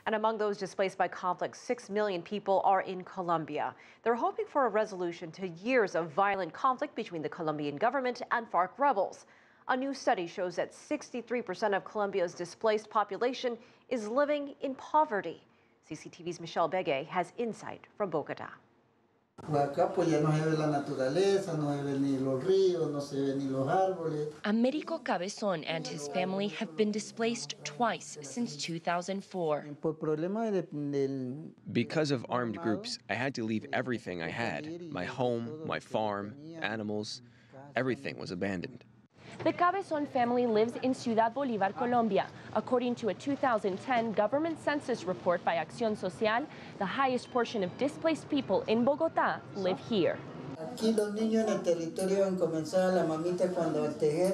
And among those displaced by conflict, 6 million people are in Colombia. They're hoping for a resolution to years of violent conflict between the Colombian government and FARC rebels. A new study shows that 63% of Colombia's displaced population is living in poverty. CCTV's Michelle Begue has insight from Bogota. Americo Cabezon and his family have been displaced twice since 2004. Because of armed groups, I had to leave everything I had. My home, my farm, animals, everything was abandoned. The Cabezon family lives in Ciudad Bolívar, Colombia. According to a 2010 government census report by Acción Social, the highest portion of displaced people in Bogota live here.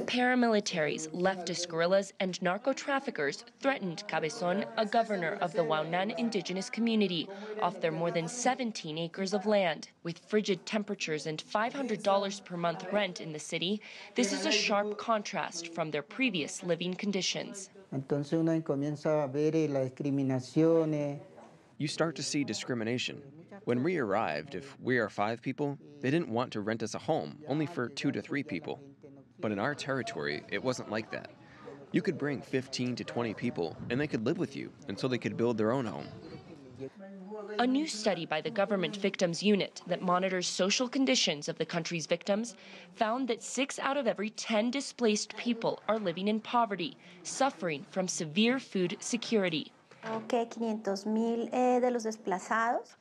Paramilitaries, leftist guerrillas, and narco-traffickers threatened Cabezon, a governor of the Waunan indigenous community, off their more than 17 acres of land. With frigid temperatures and $500 per month rent in the city, this is a sharp contrast from their previous living conditions. You start to see discrimination. When we arrived, if we are 5 people, they didn't want to rent us a home, only for 2 to 3 people. But in our territory, it wasn't like that. You could bring 15 to 20 people, and they could live with you until they could build their own home. A new study by the Government Victims Unit that monitors social conditions of the country's victims found that 6 out of every 10 displaced people are living in poverty, suffering from severe food security.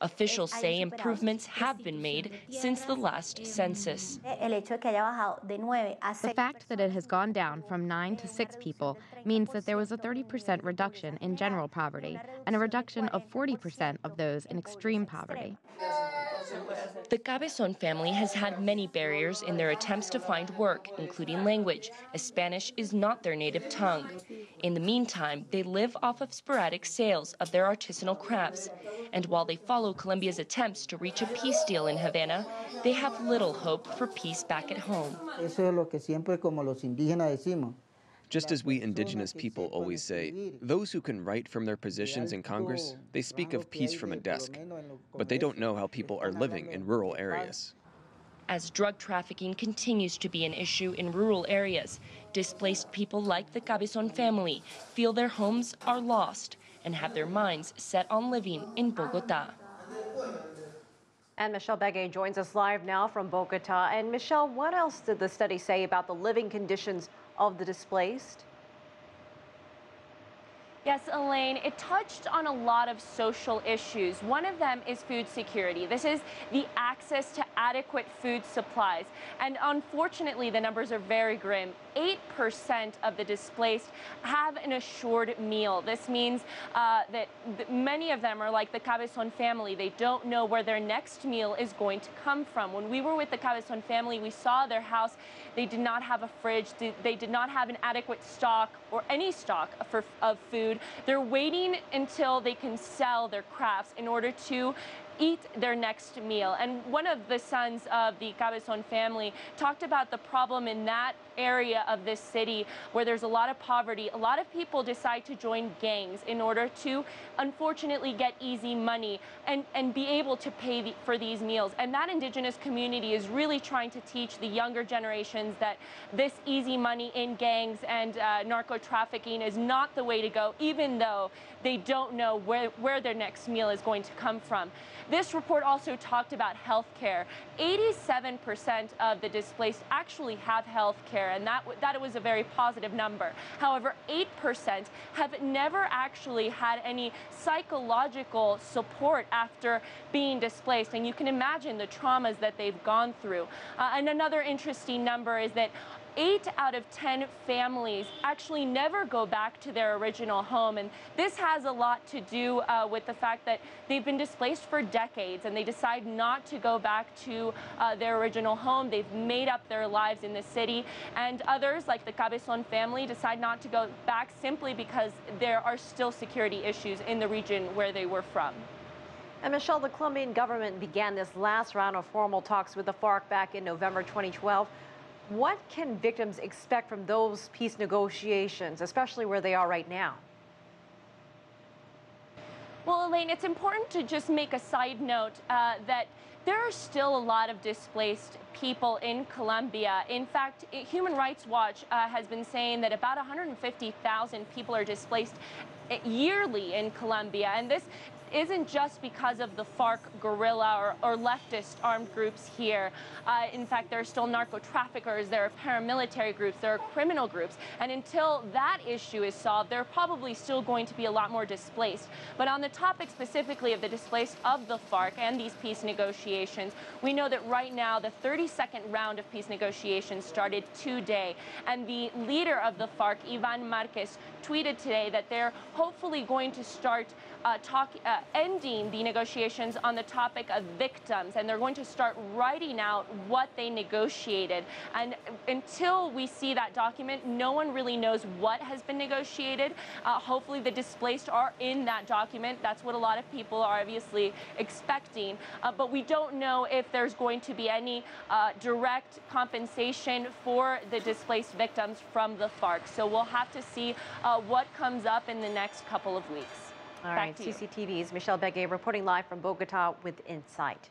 Officials say improvements have been made since the last census. The fact that it has gone down from 9 to 6 people means that there was a 30% reduction in general poverty and a reduction of 40% of those in extreme poverty. The Cabezon family has had many barriers in their attempts to find work, including language, as Spanish is not their native tongue. In the meantime, they live off of sporadic sales of their artisanal crafts. And while they follow Colombia's attempts to reach a peace deal in Havana, they have little hope for peace back at home. Just as we indigenous people always say, those who can write from their positions in Congress, they speak of peace from a desk, but they don't know how people are living in rural areas. As drug trafficking continues to be an issue in rural areas, displaced people like the Cabezon family feel their homes are lost and have their minds set on living in Bogota. And Michelle Begue joins us live now from Bogota. And Michelle, what else did the study say about the living conditions of the displaced? Yes, Elaine, it touched on a lot of social issues. One of them is food security. This is the access to adequate food supplies. And unfortunately, the numbers are very grim. 8% of the displaced have an assured meal. This means that many of them are like the Cabezon family. They don't know where their next meal is going to come from. When we were with the Cabezon family, we saw their house. They did not have a fridge. They did not have an adequate stock or any stock of food. They're waiting until they can sell their crafts in order to eat their next meal. And one of the sons of the Cabezon family talked about the problem in that area of this city where there's a lot of poverty. A lot of people decide to join gangs in order to unfortunately get easy money and be able to pay for these meals. And that indigenous community is really trying to teach the younger generations that this easy money in gangs and narco trafficking is not the way to go, even though they don't know where their next meal is going to come from. This report also talked about health care. 87% of the displaced actually have health care, and that was a very positive number. However, 8% have never actually had any psychological support after being displaced, and you can imagine the traumas that they've gone through. And another interesting number is that 8 out of 10 families actually never go back to their original home. And this has a lot to do with the fact that they've been displaced for decades and they decide not to go back to their original home. They've made up their lives in the city. And others, like the Cabezon family, decide not to go back simply because there are still security issues in the region where they were from. And Michelle, the Colombian government began this last round of formal talks with the FARC back in November 2012. What can victims expect from those peace negotiations, especially where they are right now? Well, Elaine, it's important to just make a side note that there are still a lot of displaced people in Colombia. In fact, Human Rights Watch has been saying that about 150,000 people are displaced yearly in Colombia, and this isn't just because of the FARC guerrilla or leftist armed groups here. In fact, there are still narco-traffickers, there are paramilitary groups, there are criminal groups, and until that issue is solved, there are probably still going to be a lot more displaced. But on the topic specifically of the displaced of the FARC and these peace negotiations, we know that right now the 32nd round of peace negotiations started today, and the leader of the FARC, Iván Márquez, tweeted today that they're hopefully going to start ending the negotiations on the topic of victims, and they're going to start writing out what they negotiated. And until we see that document, no one really knows what has been negotiated. Hopefully the displaced are in that document. That's what a lot of people are obviously expecting. But we don't know if there's going to be any direct compensation for the displaced victims from the FARC. So we'll have to see what comes up in the next couple of weeks. All right, CCTV's Michelle Begue reporting live from Bogota with Insight.